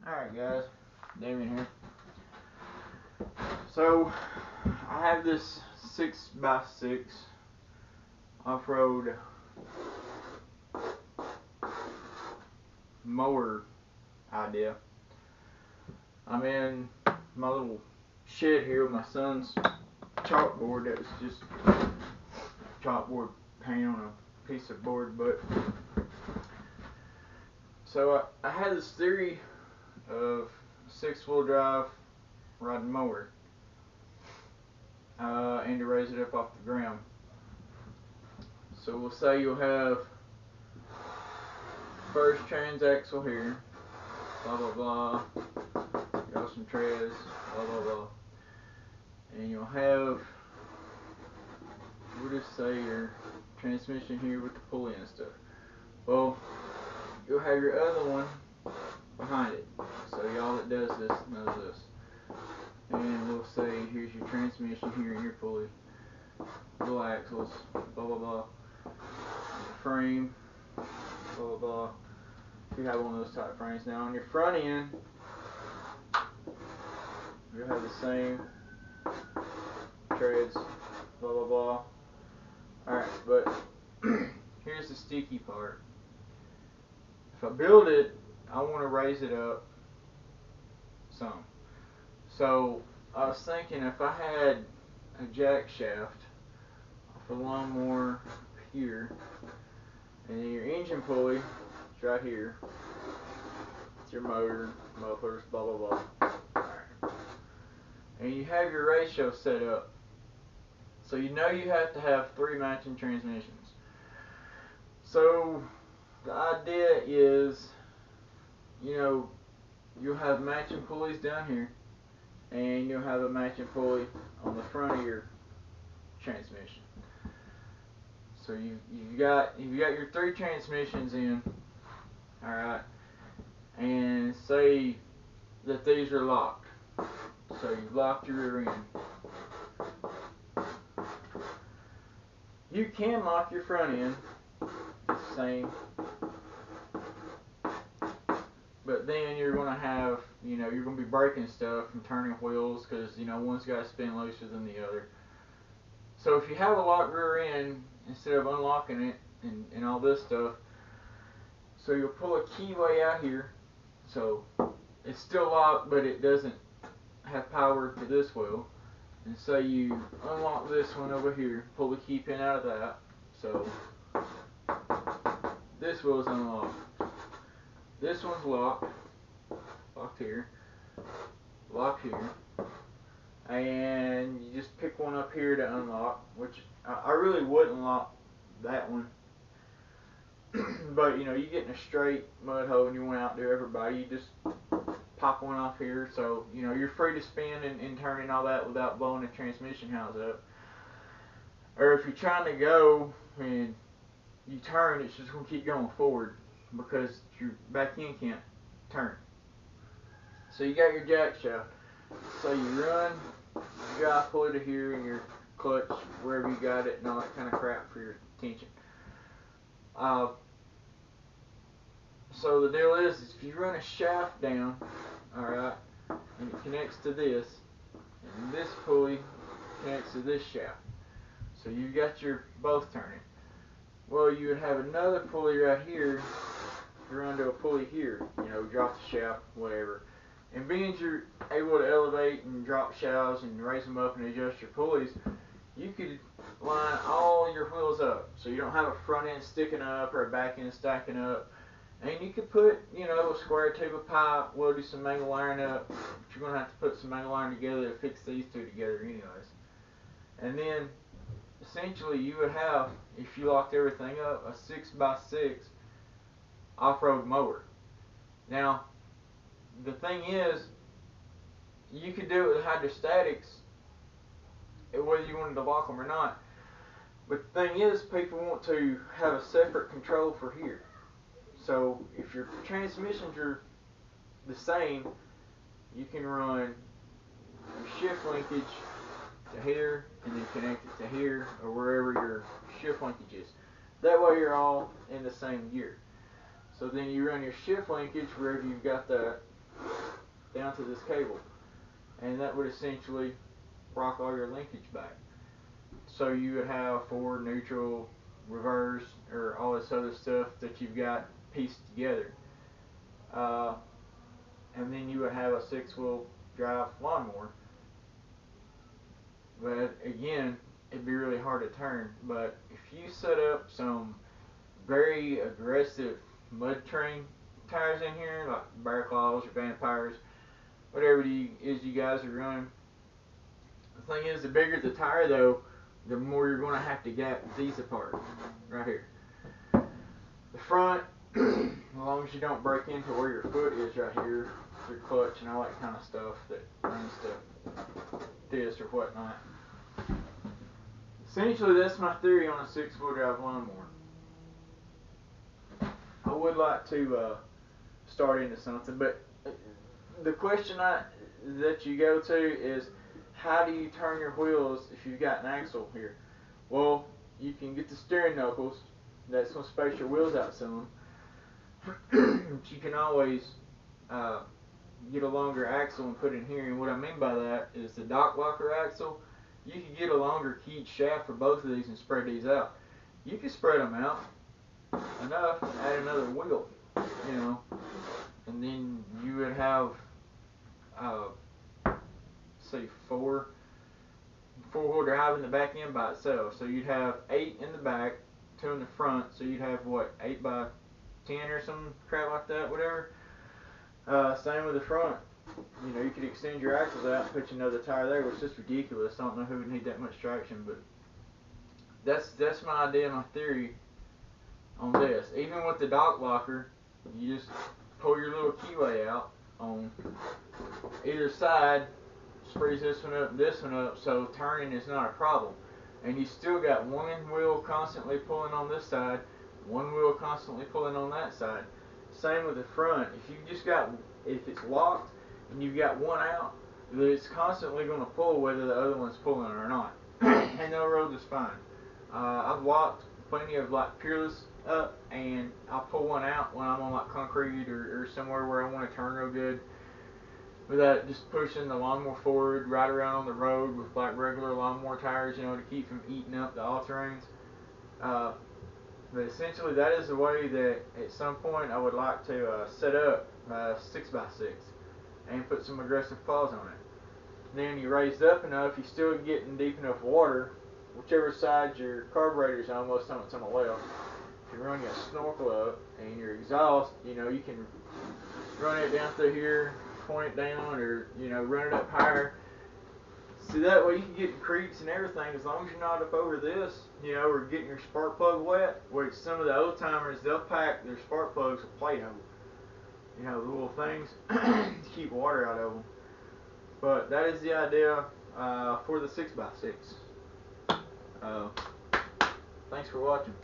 Alright guys, Damien here. So, I have this 6x6 off-road mower idea. I'm in my little shed here with my son's chalkboard that was just chalkboard paint on a piece of board, but so I had this theory of 6-wheel drive riding mower and to raise it up off the ground. So we'll say you'll have first transaxle here, blah blah blah, got some treads, blah blah blah, and you'll have, we'll just say your transmission here with the pulley and stuff. Well, you'll have your other one behind it, so y'all that does this knows this. And we'll say here's your transmission here and your pulley, little axles, blah blah blah, frame, blah blah blah. If you have one of those type frames. Now on your front end, you'll have the same treads, blah blah blah. Alright, but here's the sticky part. If I build it, I want to raise it up some. So I was thinking if I had a jack shaft off a lawnmower here, and then your engine pulley is right here, it's your motor, mufflers, blah blah blah. Alright. And you have your ratio set up. So you know you have to have 3 matching transmissions. So the idea is, you'll have matching pulleys down here, and you'll have a matching pulley on the front of your transmission. So you've got your 3 transmissions in, all right, and say that these are locked. So you've locked your rear end. You can lock your front end, it's the same. But then you're going to have, you're going to be breaking stuff and turning wheels because, one's got to spin looser than the other. So if you have a locked rear end, instead of unlocking it and all this stuff, so you'll pull a keyway out here. So it's still locked, but it doesn't have power to this wheel. And so you unlock this one over here, pull the key pin out of that. So this wheel is unlocked. This one's locked here, locked here, and you just pick one up here to unlock, which I really wouldn't lock that one. But you get in a straight mud hole and you want to outdo everybody, you just pop one off here, so you're free to spin and turn and all that without blowing the transmission house up. Or if you're trying to go and you turn, it's just going to keep going forward because your back end can't turn. So you got your jack shaft. So you run your drive pulley to here and your clutch wherever you got it and all that kind of crap for your tension. So the deal is if you run a shaft down, alright, and it connects to this, and this pulley connects to this shaft. So you've got your both turning. Well, you would have another pulley right here, run to a pulley here, drop the shaft, whatever. And being you're able to elevate and drop shafts and raise them up and adjust your pulleys, you could line all your wheels up. So you don't have a front end sticking up or a back end stacking up. And you could put, a square tube of pipe, weld some angle iron up, but you're going to have to put some angle iron together to fix these two together anyways. And then essentially you would have, if you locked everything up, a 6x6 off-road mower. Now, the thing is, you could do it with hydrostatics, whether you wanted to lock them or not. But the thing is, people want to have a separate control for here. So if your transmissions are the same, you can run your shift linkage to here and then connect it to here or wherever your shift linkage is. That way you're all in the same gear. So then you run your shift linkage wherever you've got that, down to this cable, and that would essentially rock all your linkage back. So you would have forward, neutral, reverse, or all this other stuff that you've got pieced together. Uh, and then you would have a 6-wheel drive lawnmower. But again, it'd be really hard to turn. But if you set up some very aggressive mud train tires in here, like Bear Claws or Vampires, whatever it is you guys are running. The thing is, the bigger the tire though, the more you're going to have to gap these apart, right here. The front, as long as you don't break into where your foot is right here, your clutch and all that kind of stuff that runs to this or whatnot. Essentially, that's my theory on a 6-wheel drive lawnmower. I would like to start into something, but the question that you go to is, how do you turn your wheels if you've got an axle here? Well, you can get the steering knuckles. That's going to space your wheels out some. But you can always get a longer axle and put in here. And what I mean by that is the dock locker axle. You can get a longer keyed shaft for both of these and spread these out. You can spread them out enough to add another wheel, you know, and then you would have say four-wheel drive in the back end by itself. So you'd have 8 in the back, 2 in the front. So you'd have what, 8 by 10 or some crap like that, whatever. Same with the front. You know, you could extend your axles out and put another tire there, which is just ridiculous. I don't know who would need that much traction, but that's my idea, my theory on this. Even with the dock locker, you just pull your little keyway out on either side, spreads this one up, so turning is not a problem. And you still got one wheel constantly pulling on this side, one wheel constantly pulling on that side. Same with the front. If it's locked and you've got one out, it's constantly going to pull whether the other one's pulling or not. And they'll roll just fine. I've locked plenty of like Peerless up, and I'll pull one out when I'm on like concrete or somewhere where I want to turn real good, without just pushing the lawnmower forward right around on the road with like regular lawnmower tires, you know, to keep from eating up the all-terrains. But essentially, that is the way that at some point I would like to set up 6x6 and put some aggressive claws on it. Then you raise it up enough, you're still getting deep enough water, whichever side your carburetor's on, most of the time it's on the left. You can run your snorkel up, and your exhaust, you know, you can run it down through here, point it down, or, you know, run it up higher. See, that way you can get the creeks and everything, as long as you're not up over this, you know, or getting your spark plug wet, which some of the old timers, they'll pack their spark plugs with Play-Doh. You know, the little things to keep water out of them. But that is the idea for the 6x6. Thanks for watching.